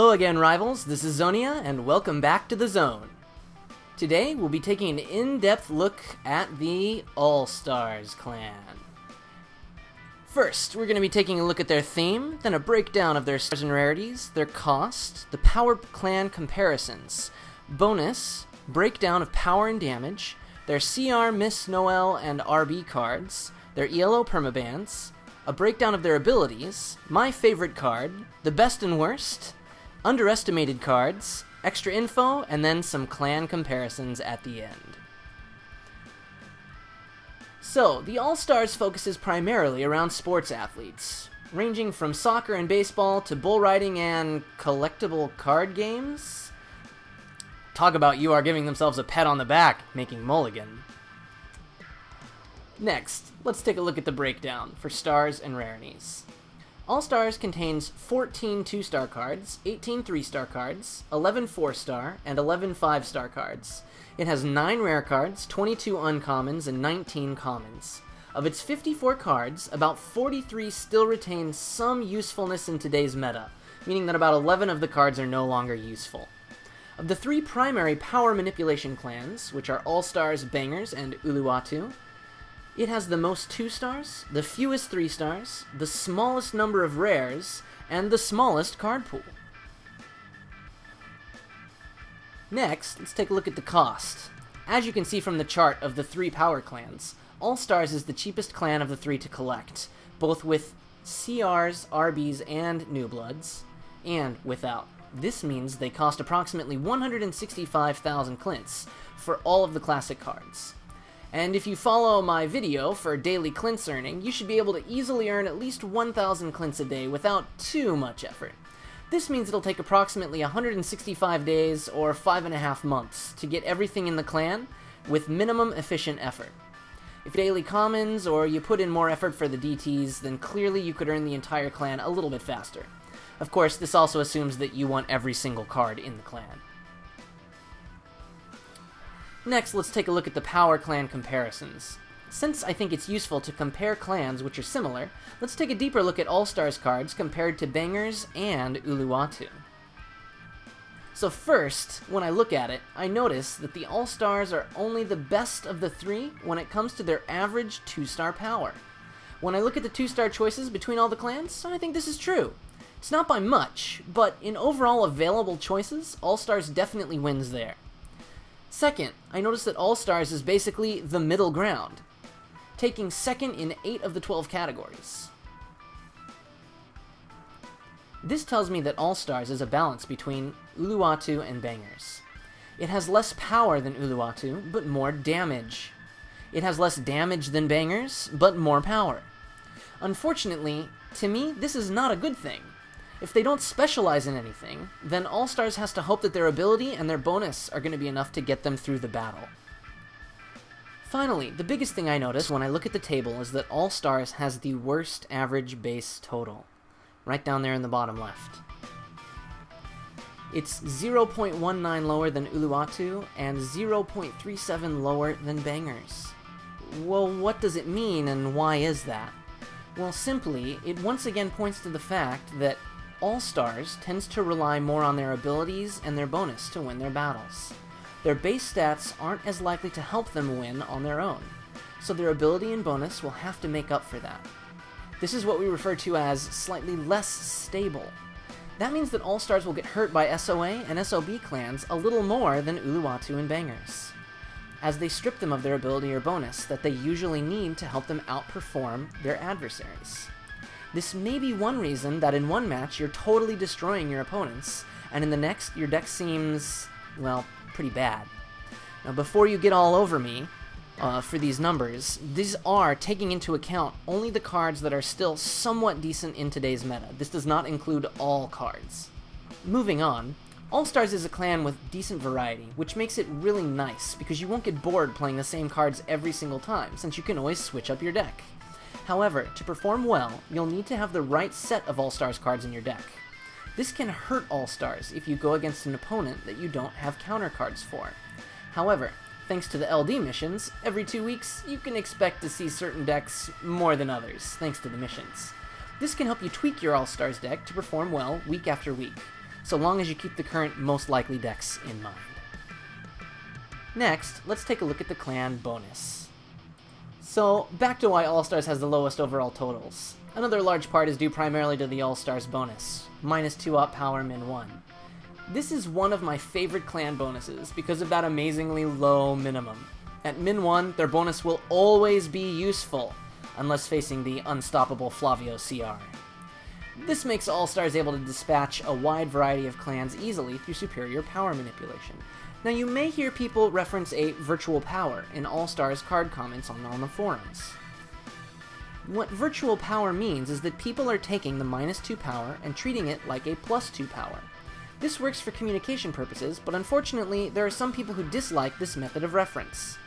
Hello again, rivals. This is Xonia, and welcome back to the Zone. Today, we'll be taking an in-depth look at the Allstars clan. First, we're going to be taking a look at their theme, then a breakdown of their stars and rarities, their cost, the power clan comparisons, bonus, breakdown of power and damage, their CR, Miss, Noel, and RB cards, their ELO permabands, a breakdown of their abilities, my favorite card, the best and worst, underestimated cards, extra info, and then some clan comparisons at the end. So, the All-Stars focuses primarily around sports athletes, ranging from soccer and baseball to bull riding and collectible card games. Talk about you are giving themselves a pat on the back, making mulligan. Next, let's take a look at the breakdown for stars and rarities. All-Stars contains 14 2-star cards, 18 3-star cards, 11 4-star, and 11 5-star cards. It has 9 rare cards, 22 uncommons, and 19 commons. Of its 54 cards, about 43 still retain some usefulness in today's meta, meaning that about 11 of the cards are no longer useful. Of the 3 primary power manipulation clans, which are All-Stars, Bangers, and Uluwatu, it has the most 2-stars, the fewest 3-stars, the smallest number of rares, and the smallest card pool. Next, let's take a look at the cost. As you can see from the chart of the 3 power clans, All-Stars is the cheapest clan of the 3 to collect, both with CRs, RBs, and New Bloods, and without. This means they cost approximately 165,000 clints for all of the classic cards. And if you follow my video for daily clints earning, you should be able to easily earn at least 1,000 clints a day without too much effort. This means it'll take approximately 165 days or 5.5 months to get everything in the clan with minimum efficient effort. If daily commons or you put in more effort for the DTs, then clearly you could earn the entire clan a little bit faster. Of course, this also assumes that you want every single card in the clan. Next, let's take a look at the power clan comparisons. Since I think it's useful to compare clans which are similar, let's take a deeper look at All-Stars cards compared to Bangers and Uluwatu. So first, when I look at it, I notice that the All-Stars are only the best of the 3 when it comes to their average 2-star power. When I look at the 2-star choices between all the clans, I think this is true. It's not by much, but in overall available choices, All-Stars definitely wins there. Second, I notice that All-Stars is basically the middle ground, taking second in 8 of the 12 categories. This tells me that All-Stars is a balance between Uluwatu and Bangers. It has less power than Uluwatu, but more damage. It has less damage than Bangers, but more power. Unfortunately, to me, this is not a good thing. If they don't specialize in anything, then All-Stars has to hope that their ability and their bonus are going to be enough to get them through the battle. Finally, the biggest thing I notice when I look at the table is that All-Stars has the worst average base total, right down there in the bottom left. It's 0.19 lower than Uluwatu and 0.37 lower than Bangers. Well, what does it mean and why is that? Well, simply, it once again points to the fact that All-Stars tends to rely more on their abilities and their bonus to win their battles. Their base stats aren't as likely to help them win on their own, so their ability and bonus will have to make up for that. This is what we refer to as slightly less stable. That means that All-Stars will get hurt by SOA and SOB clans a little more than Uluwatu and Bangers, as they strip them of their ability or bonus that they usually need to help them outperform their adversaries. This may be one reason that in one match you're totally destroying your opponents, and in the next your deck seems, well, pretty bad. Now before you get all over me for these numbers, these are taking into account only the cards that are still somewhat decent in today's meta. This does not include all cards. Moving on, All-Stars is a clan with decent variety, which makes it really nice because you won't get bored playing the same cards every single time, since you can always switch up your deck. However, to perform well, you'll need to have the right set of All-Stars cards in your deck. This can hurt All-Stars if you go against an opponent that you don't have counter cards for. However, thanks to the LD missions, every 2 weeks you can expect to see certain decks more than others, thanks to the missions. This can help you tweak your All-Stars deck to perform well week after week. so long as you keep the current most likely decks in mind. Next, let's take a look at the clan bonus. So, back to why Allstars has the lowest overall totals. Another large part is due primarily to the Allstars bonus, -2 op power min 1. This is one of my favorite clan bonuses because of that amazingly low minimum. At min 1, their bonus will always be useful, unless facing the unstoppable Flavio CR. This makes Allstars able to dispatch a wide variety of clans easily through superior power manipulation. Now you may hear people reference a virtual power in Allstars card comments on the forums. What virtual power means is that people are taking the -2 power and treating it like a +2 power. This works for communication purposes, but unfortunately there are some people who dislike this method of reference.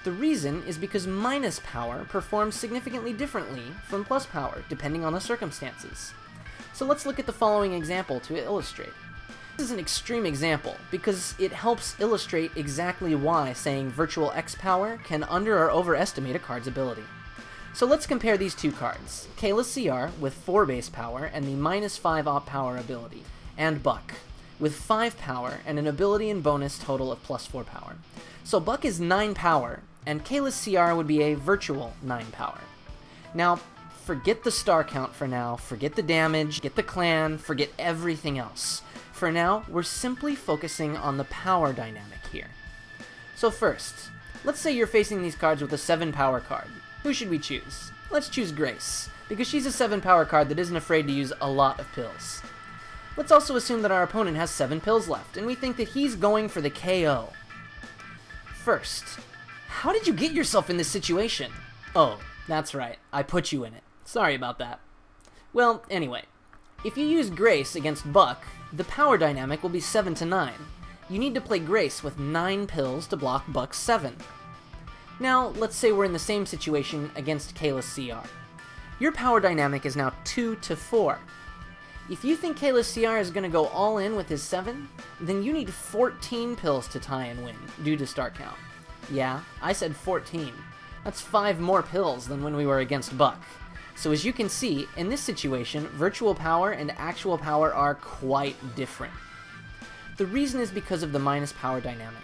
The reason is because minus power performs significantly differently from plus power, depending on the circumstances. So let's look at the following example to illustrate. This is an extreme example, because it helps illustrate exactly why saying virtual X power can under or overestimate a card's ability. So let's compare these two cards, Kayla's CR with 4 base power and the -5 op power ability, and Buck with 5 power and an ability and bonus total of +4 power. So Buck is 9 power, and Kayla's CR would be a virtual 9 power. Now, forget the star count for now, forget the damage, forget the clan, forget everything else. For now, we're simply focusing on the power dynamic here. So first, let's say you're facing these cards with a 7 power card. Who should we choose? Let's choose Grace, because she's a 7 power card that isn't afraid to use a lot of pills. Let's also assume that our opponent has 7 pills left, and we think that he's going for the KO. First, how did you get yourself in this situation? Oh, that's right, I put you in it. Sorry about that. Well, anyway, if you use Grace against Buck, the power dynamic will be 7 to 9. You need to play Grace with 9 pills to block Buck's 7. Now, let's say we're in the same situation against Kayla's CR. Your power dynamic is now 2 to 4. If you think Kayla's CR is going to go all in with his 7, then you need 14 pills to tie and win, due to star count. Yeah, I said 14. That's 5 more pills than when we were against Buck. So as you can see, in this situation, virtual power and actual power are quite different. The reason is because of the minus power dynamic.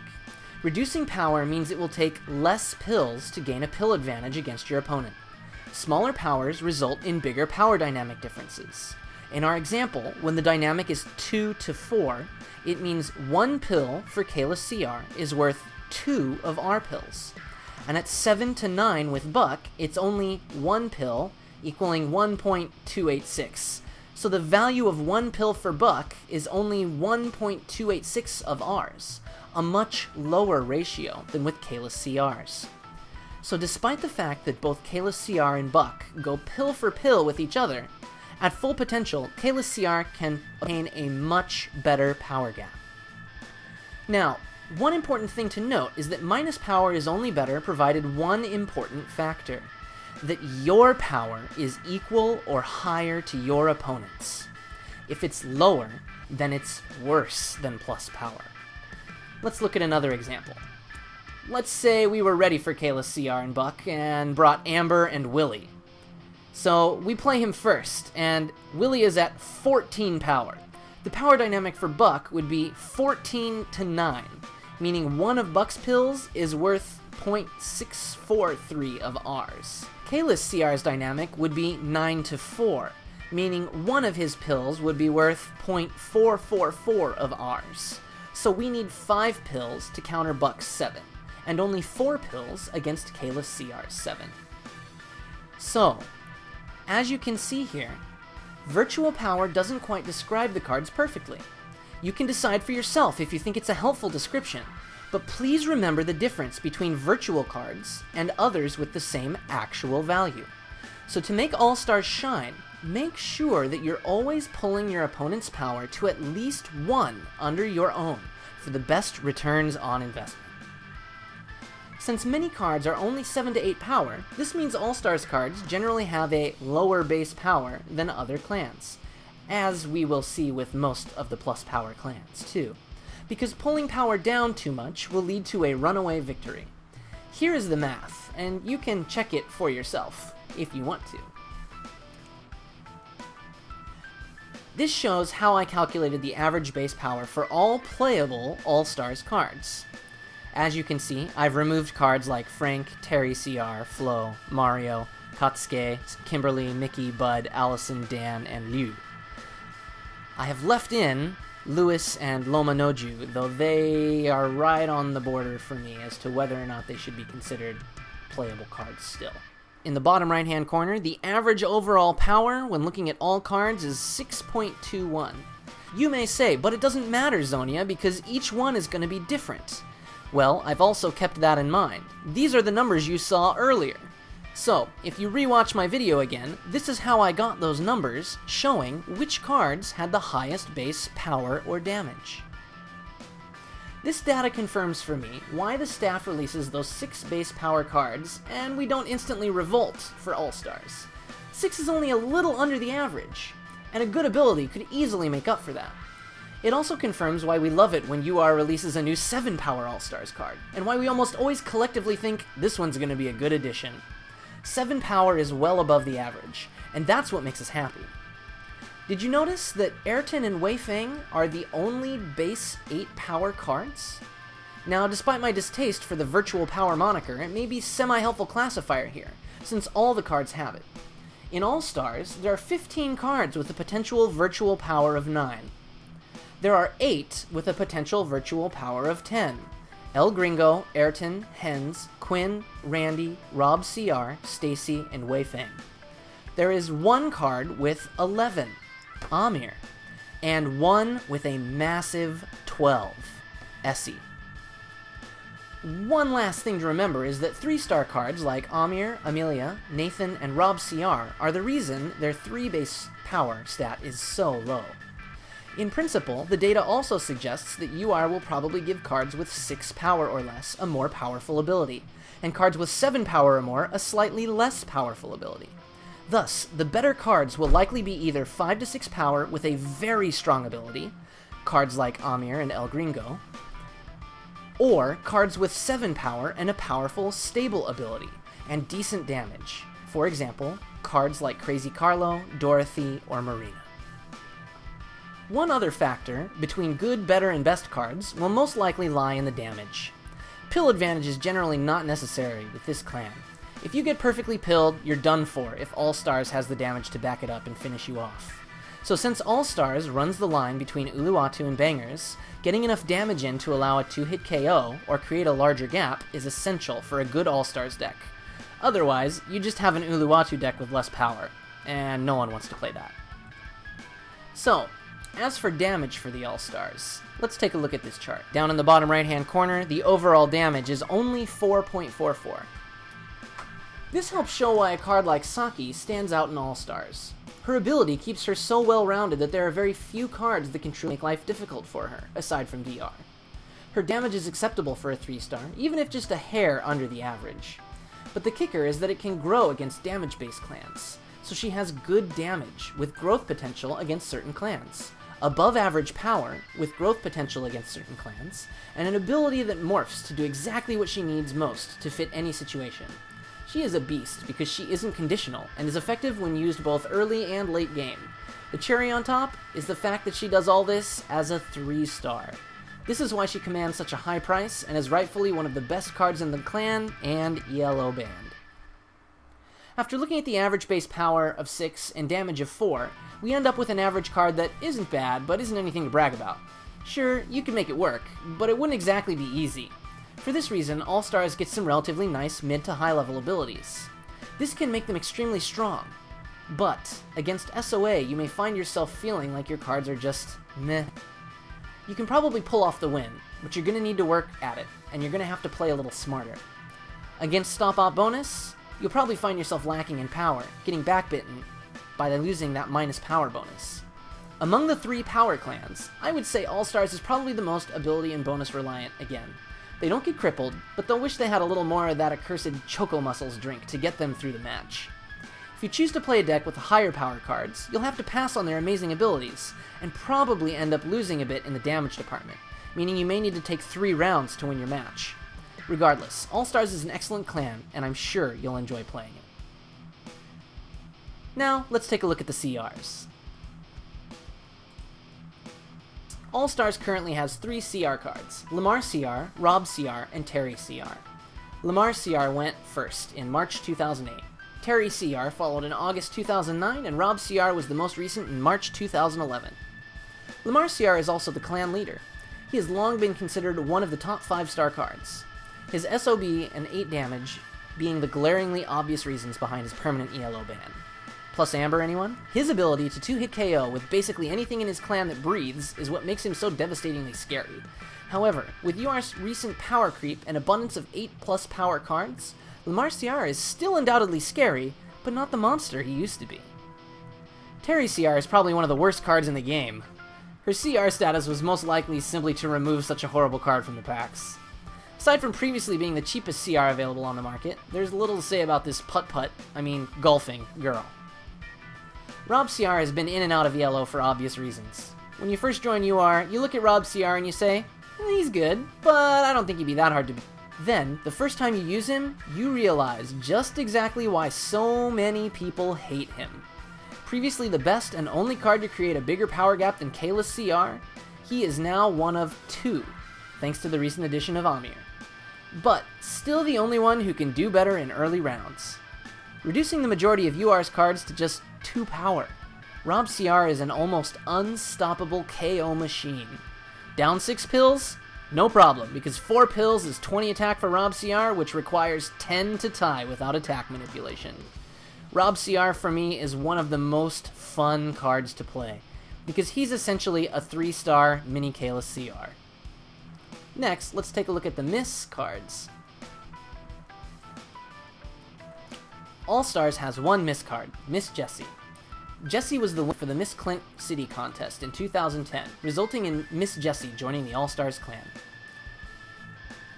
Reducing power means it will take less pills to gain a pill advantage against your opponent. Smaller powers result in bigger power dynamic differences. In our example, when the dynamic is 2 to 4, it means 1 pill for Kayla's CR is worth 2 of our pills. And at 7 to 9 with Buck, it's only 1 pill equaling 1.286. So the value of 1 pill for Buck is only 1.286 of ours, a much lower ratio than with Kayla's CRs. So despite the fact that both Kayla's CR and Buck go pill for pill with each other, at full potential, Kayla's CR can obtain a much better power gap. Now, one important thing to note is that minus power is only better provided one important factor, that your power is equal or higher to your opponent's. If it's lower, then it's worse than plus power. Let's look at another example. Let's say we were ready for Kayla's CR and Buck and brought Amber and Willie. So we play him first, and Willie is at 14 power. The power dynamic for Buck would be 14 to 9, meaning one of Buck's pills is worth 0.643 of ours. Kayla's CR's dynamic would be 9 to 4, meaning one of his pills would be worth 0.444 of ours. So we need 5 pills to counter Buck's 7, and only 4 pills against Kayla's CR's 7. So, as you can see here, virtual power doesn't quite describe the cards perfectly. You can decide for yourself if you think it's a helpful description, but please remember the difference between virtual cards and others with the same actual value. So to make Allstars shine, make sure that you're always pulling your opponent's power to at least 1 under your own for the best returns on investment. Since many cards are only 7 to 8 power, this means Allstars cards generally have a lower base power than other clans, as we will see with most of the plus power clans too, because pulling power down too much will lead to a runaway victory. Here is the math, and you can check it for yourself if you want to. This shows how I calculated the average base power for all playable All-Stars cards. As you can see, I've removed cards like Frank, Terry CR, Flo, Mario, Katsuke, Kimberly, Mickey, Bud, Allison, Dan, and Liu. I have left in Lewis and Loma Noju, though they are right on the border for me as to whether or not they should be considered playable cards still. In the bottom right-hand corner, the average overall power when looking at all cards is 6.21. You may say, but it doesn't matter, Xonia, because each one is going to be different. Well, I've also kept that in mind. These are the numbers you saw earlier. So, if you rewatch my video again, this is how I got those numbers, showing which cards had the highest base power or damage. This data confirms for me why the staff releases those 6 base power cards, and we don't instantly revolt for All-Stars. 6 is only a little under the average, and a good ability could easily make up for that. It also confirms why we love it when UR releases a new 7 power All-Stars card, and why we almost always collectively think this one's going to be a good addition. 7 power is well above the average, and that's what makes us happy. Did you notice that Ayrton and Wei Feng are the only base 8 power cards? Now, despite my distaste for the virtual power moniker, it may be semi-helpful classifier here, since all the cards have it. In All-Stars, there are 15 cards with a potential virtual power of 9. There are 8 with a potential virtual power of 10. El Gringo, Ayrton, Hens, Quinn, Randy, Rob CR, Stacy, and Wei Feng. There is 1 card with 11, Amir, and 1 with a massive 12, Essie. One last thing to remember is that 3-star cards like Amir, Amelia, Nathan, and Rob CR are the reason their 3 base power stat is so low. In principle, the data also suggests that UR will probably give cards with 6 power or less a more powerful ability, and cards with 7 power or more a slightly less powerful ability. Thus, the better cards will likely be either 5 to 6 power with a very strong ability, cards like Amir and El Gringo, or cards with 7 power and a powerful, stable ability, and decent damage. For example, cards like Crazy Carlo, Dorothy, or Marina. One other factor between good, better, and best cards will most likely lie in the damage. Pill advantage is generally not necessary with this clan. If you get perfectly pilled, you're done for if All-Stars has the damage to back it up and finish you off. So since All-Stars runs the line between Uluwatu and Bangers, getting enough damage in to allow a 2-hit KO or create a larger gap is essential for a good All-Stars deck. Otherwise, you just have an Uluwatu deck with less power, and no one wants to play that. So, as for damage for the All-Stars, let's take a look at this chart. Down in the bottom right-hand corner, the overall damage is only 4.44. This helps show why a card like Saki stands out in All-Stars. Her ability keeps her so well-rounded that there are very few cards that can truly make life difficult for her, aside from DR. Her damage is acceptable for a 3-star, even if just a hair under the average. But the kicker is that it can grow against damage-based clans, so she has good damage, with growth potential against certain clans, above average power, with growth potential against certain clans, and an ability that morphs to do exactly what she needs most to fit any situation. She is a beast because she isn't conditional, and is effective when used both early and late game. The cherry on top is the fact that she does all this as a 3-star. This is why she commands such a high price, and is rightfully one of the best cards in the clan and ELO band. After looking at the average base power of 6 and damage of 4, we end up with an average card that isn't bad, but isn't anything to brag about. Sure, you can make it work, but it wouldn't exactly be easy. For this reason, All-Stars get some relatively nice mid to high level abilities. This can make them extremely strong, but against SOA you may find yourself feeling like your cards are just meh. You can probably pull off the win, but you're going to need to work at it, and you're going to have to play a little smarter. Against Stop-Op bonus, you'll probably find yourself lacking in power, getting backbitten by losing that minus power bonus. Among the 3 power clans, I would say All-Stars is probably the most ability and bonus reliant again. They don't get crippled, but they'll wish they had a little more of that accursed Choco Muscles drink to get them through the match. If you choose to play a deck with higher power cards, you'll have to pass on their amazing abilities, and probably end up losing a bit in the damage department, meaning you may need to take 3 rounds to win your match. Regardless, All-Stars is an excellent clan, and I'm sure you'll enjoy playing it. Now, let's take a look at the CRs. Allstars currently has 3 CR cards: Lamar CR, Rob CR, and Terry CR. Lamar CR went first in March 2008. Terry CR followed in August 2009, and Rob CR was the most recent in March 2011. Lamar CR is also the clan leader. He has long been considered one of the top 5-star cards, his SOB and 8 damage being the glaringly obvious reasons behind his permanent ELO ban. Plus Amber, anyone? His ability to 2-hit KO with basically anything in his clan that breathes is what makes him so devastatingly scary. However, with UR's recent power creep and abundance of 8+ power cards, Lamar CR is still undoubtedly scary, but not the monster he used to be. Terry CR is probably one of the worst cards in the game. Her CR status was most likely simply to remove such a horrible card from the packs. Aside from previously being the cheapest CR available on the market, there's little to say about this golfing girl. Rob CR has been in and out of ELO for obvious reasons. When you first join UR, you look at Rob CR and you say, he's good, but I don't think he'd be that hard to beat. Then, the first time you use him, you realize just exactly why so many people hate him. Previously the best and only card to create a bigger power gap than Kayla's CR, he is now one of 2, thanks to the recent addition of Amir. But still the only one who can do better in early rounds. Reducing the majority of UR's cards to just 2 power, Rob CR is an almost unstoppable KO machine. Down 6 pills? No problem, because 4 pills is 20 attack for Rob CR, which requires 10 to tie without attack manipulation. Rob CR for me is one of the most fun cards to play, because he's essentially a 3-star mini Kayla CR. Next, let's take a look at the Miss cards. Allstars has 1 Miss card, Miss Jessie. Jessie was the winner for the Miss Clint City contest in 2010, resulting in Miss Jessie joining the Allstars clan.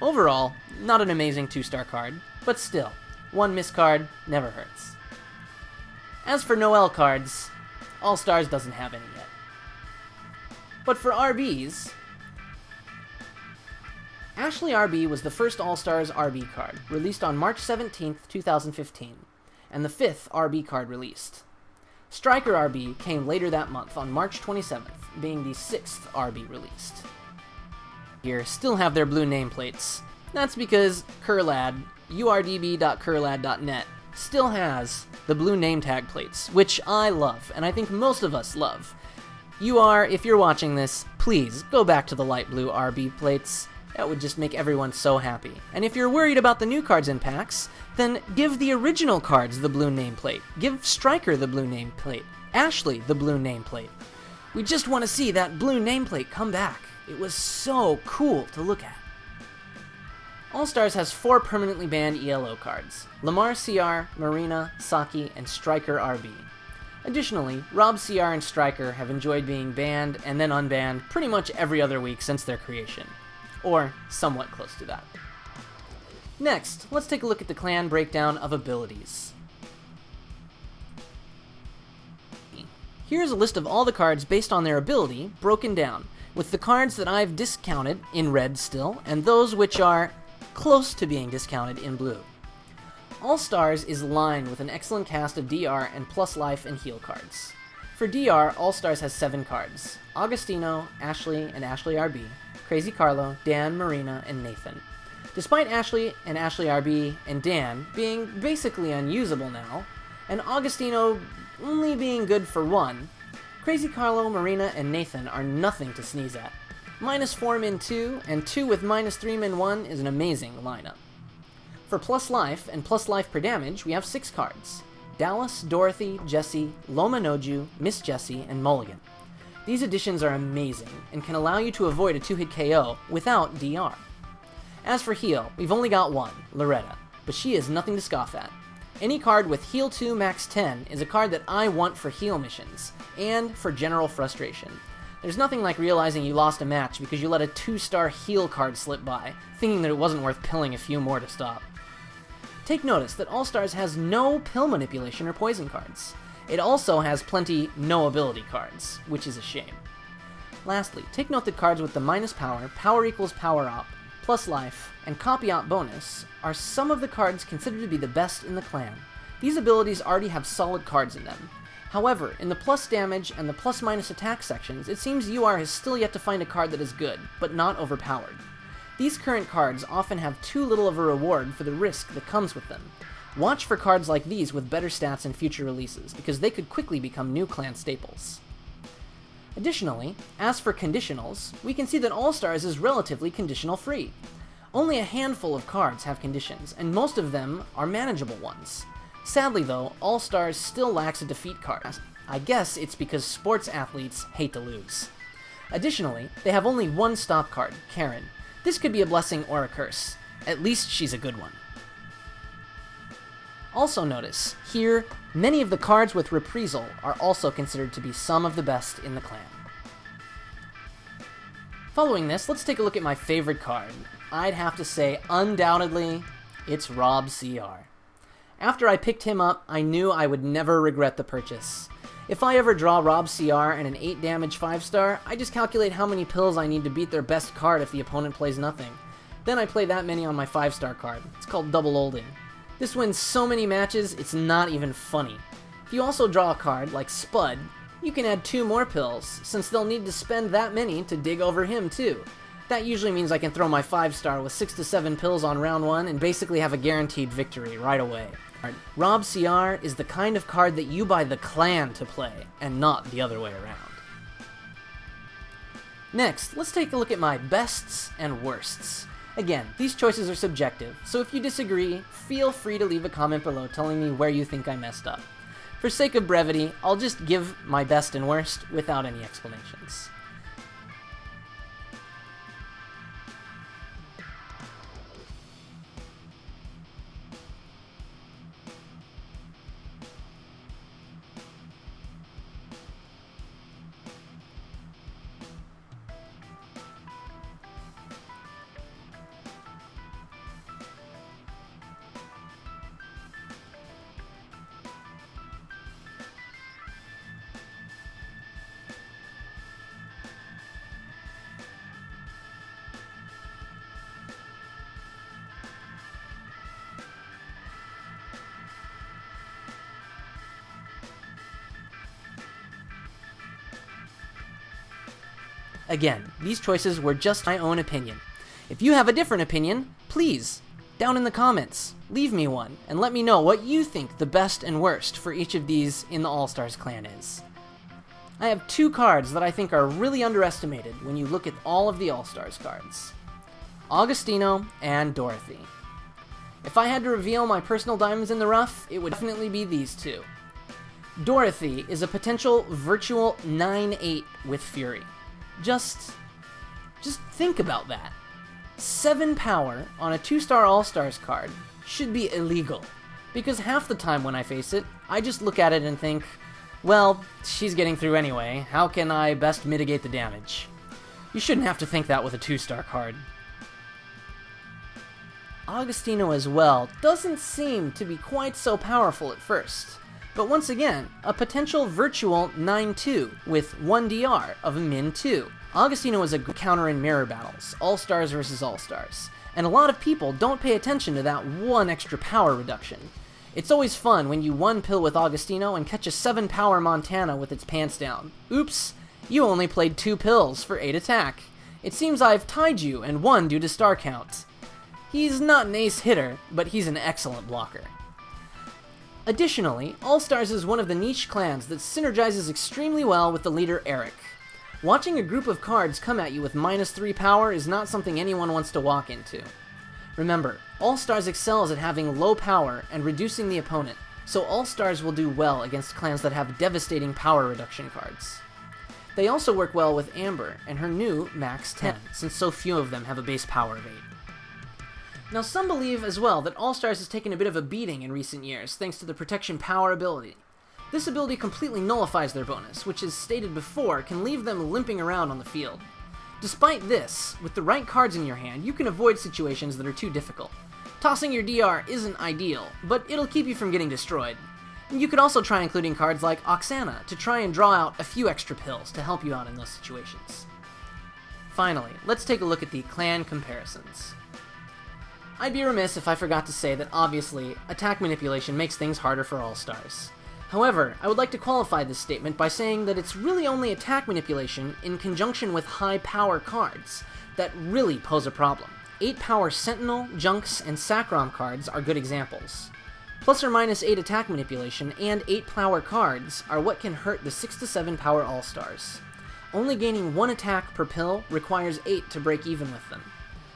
Overall, not an amazing 2-star card, but still, 1 Miss card never hurts. As for Noel cards, Allstars doesn't have any yet. But for RBs, Ashley RB was the first Allstars RB card, released on March 17th, 2015, and the 5th RB card released. Striker RB came later that month on March 27th, being the 6th RB released. Here still have their blue nameplates. That's because Curlad, urdb.curlad.net, still has the blue name tag plates, which I love, and I think most of us love. If you're watching this, please go back to the light blue RB plates. That would just make everyone so happy. And if you're worried about the new cards in packs, then give the original cards the blue nameplate. Give Striker the blue nameplate. Ashley the blue nameplate. We just want to see that blue nameplate come back. It was so cool to look at. Allstars has 4 permanently banned ELO cards: Lamar CR, Marina, Saki, and Striker RB. Additionally, Rob CR and Striker have enjoyed being banned and then unbanned pretty much every other week since their creation. Or somewhat close to that. Next, let's take a look at the clan breakdown of abilities. Here's a list of all the cards based on their ability, broken down, with the cards that I've discounted, in red still, and those which are close to being discounted in blue. Allstars is lined with an excellent cast of DR and plus life and heal cards. For DR, Allstars has 7 cards: Agostino, Ashley, and Ashley RB, Crazy Carlo, Dan, Marina, and Nathan. Despite Ashley and Ashley RB and Dan being basically unusable now, and Agostino only being good for 1, Crazy Carlo, Marina, and Nathan are nothing to sneeze at. -4 min 2 and 2 with -3 min 1 is an amazing lineup. For plus life and plus life per damage, we have 6 cards: Dallas, Dorothy, Jessie, Loma Noju, Miss Jessie, and Mulligan. These additions are amazing, and can allow you to avoid a 2-hit KO without DR. As for heal, we've only got 1, Loretta, but she is nothing to scoff at. Any card with heal 2 max 10 is a card that I want for heal missions, and for general frustration. There's nothing like realizing you lost a match because you let a 2-star heal card slip by, thinking that it wasn't worth pilling a few more to stop. Take notice that Allstars has no pill manipulation or poison cards. It also has plenty no ability cards, which is a shame. Lastly, take note that cards with the minus power, power equals power op, plus life, and copy op bonus are some of the cards considered to be the best in the clan. These abilities already have solid cards in them, However, in the plus damage and the plus minus attack sections, it seems UR has still yet to find a card that is good, but not overpowered. These current cards often have too little of a reward for the risk that comes with them. Watch for cards like these with better stats in future releases, because they could quickly become new clan staples. Additionally, as for conditionals, we can see that Allstars is relatively conditional-free. Only a handful of cards have conditions, and most of them are manageable ones. Sadly though, Allstars still lacks a defeat card. I guess it's because sports athletes hate to lose. Additionally, they have only one stop card, Karen. This could be a blessing or a curse. At least she's a good one. Also notice, here, many of the cards with reprisal are also considered to be some of the best in the clan. Following this, let's take a look at my favorite card. I'd have to say, undoubtedly, it's Rob CR. After I picked him up, I knew I would never regret the purchase. If I ever draw Rob CR and an 8 damage 5-star, I just calculate how many pills I need to beat their best card if the opponent plays nothing. Then I play that many on my 5-star card. It's called double olding. This wins so many matches, it's not even funny. If you also draw a card, like Spud, you can add 2 more pills, since they'll need to spend that many to dig over him too. That usually means I can throw my 5-star with 6 to 7 pills on round 1 and basically have a guaranteed victory right away. Rob CR is the kind of card that you buy the clan to play, and not the other way around. Next, let's take a look at my bests and worsts. Again, these choices are subjective, so if you disagree, feel free to leave a comment below telling me where you think I messed up. For sake of brevity, I'll just give my best and worst without any explanations. Again, these choices were just my own opinion. If you have a different opinion, please, down in the comments, leave me one, and let me know what you think the best and worst for each of these in the Allstars clan is. I have 2 cards that I think are really underestimated when you look at all of the Allstars cards. Augustino and Dorothy. If I had to reveal my personal diamonds in the rough, it would definitely be these 2. Dorothy is a potential virtual 9/8 with Fury. Just think about that. 7 power on a 2-star All-Stars card should be illegal, because half the time when I face it, I just look at it and think, well, she's getting through anyway, how can I best mitigate the damage? You shouldn't have to think that with a 2-star card. Augustino as well doesn't seem to be quite so powerful at first, but once again, a potential virtual 9/2 with 1 DR of a min 2. Augustino is a good counter in mirror battles, All-Stars versus All-Stars, and a lot of people don't pay attention to that 1 extra power reduction. It's always fun when you 1-pill with Augustino and catch a 7 power Montana with its pants down. Oops, you only played 2 pills for 8 attack. It seems I've tied you and won due to star count. He's not an ace hitter, but he's an excellent blocker. Additionally, Allstars is one of the niche clans that synergizes extremely well with the leader Eric. Watching a group of cards come at you with -3 power is not something anyone wants to walk into. Remember, Allstars excels at having low power and reducing the opponent, so Allstars will do well against clans that have devastating power reduction cards. They also work well with Amber and her new max 10, since so few of them have a base power of 8. Now, some believe as well that Allstars has taken a bit of a beating in recent years thanks to the protection power ability. This ability completely nullifies their bonus, which, as stated before, can leave them limping around on the field. Despite this, with the right cards in your hand, you can avoid situations that are too difficult. Tossing your DR isn't ideal, but it'll keep you from getting destroyed. And you could also try including cards like Xonia to try and draw out a few extra pills to help you out in those situations. Finally, let's take a look at the clan comparisons. I'd be remiss if I forgot to say that obviously, attack manipulation makes things harder for All-Stars. However, I would like to qualify this statement by saying that it's really only attack manipulation in conjunction with high power cards that really pose a problem. 8 power Sentinel, Junks, and Sacrom cards are good examples. Plus or minus 8 attack manipulation and 8 power cards are what can hurt the 6 to 7 power All-Stars. Only gaining 1 attack per pill requires 8 to break even with them.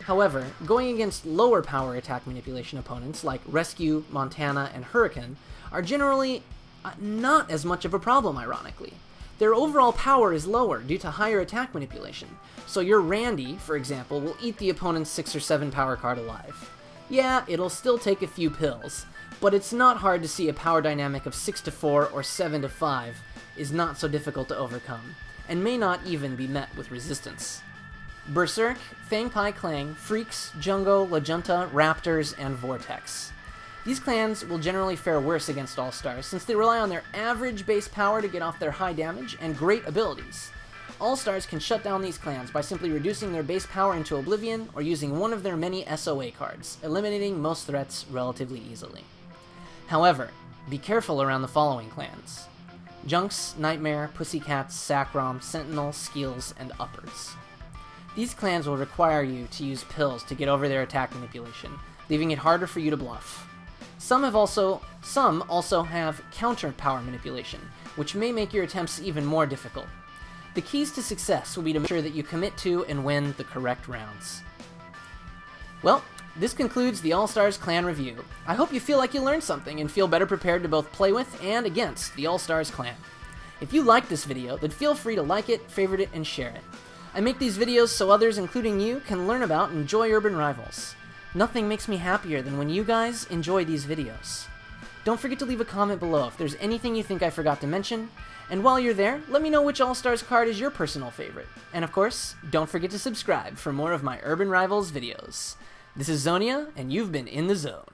However, going against lower power attack manipulation opponents like Rescue, Montana, and Hurricane are generally not as much of a problem, ironically. Their overall power is lower due to higher attack manipulation, so your Randy, for example, will eat the opponent's 6 or 7 power card alive. Yeah, it'll still take a few pills, but it's not hard to see a power dynamic of 6 to 4 or 7 to 5 is not so difficult to overcome, and may not even be met with resistance. Berserk, Fangpai Clang, Freaks, Jungo, La Junta, Raptors, and Vortex. These clans will generally fare worse against All-Stars since they rely on their average base power to get off their high damage and great abilities. All-Stars can shut down these clans by simply reducing their base power into oblivion or using one of their many SOA cards, eliminating most threats relatively easily. However, be careful around the following clans: Junks, Nightmare, Pussycats, Sacrom, Sentinel, Skeels, and Uppers. These clans will require you to use pills to get over their attack manipulation, leaving it harder for you to bluff. Some also have counter power manipulation, which may make your attempts even more difficult. The keys to success will be to make sure that you commit to and win the correct rounds. Well, this concludes the All-Stars clan review. I hope you feel like you learned something and feel better prepared to both play with and against the All-Stars clan. If you liked this video, then feel free to like it, favorite it, and share it. I make these videos so others, including you, can learn about and enjoy Urban Rivals. Nothing makes me happier than when you guys enjoy these videos. Don't forget to leave a comment below if there's anything you think I forgot to mention, and while you're there, let me know which All-Stars card is your personal favorite. And of course, don't forget to subscribe for more of my Urban Rivals videos. This is Xonia, and you've been in the zone.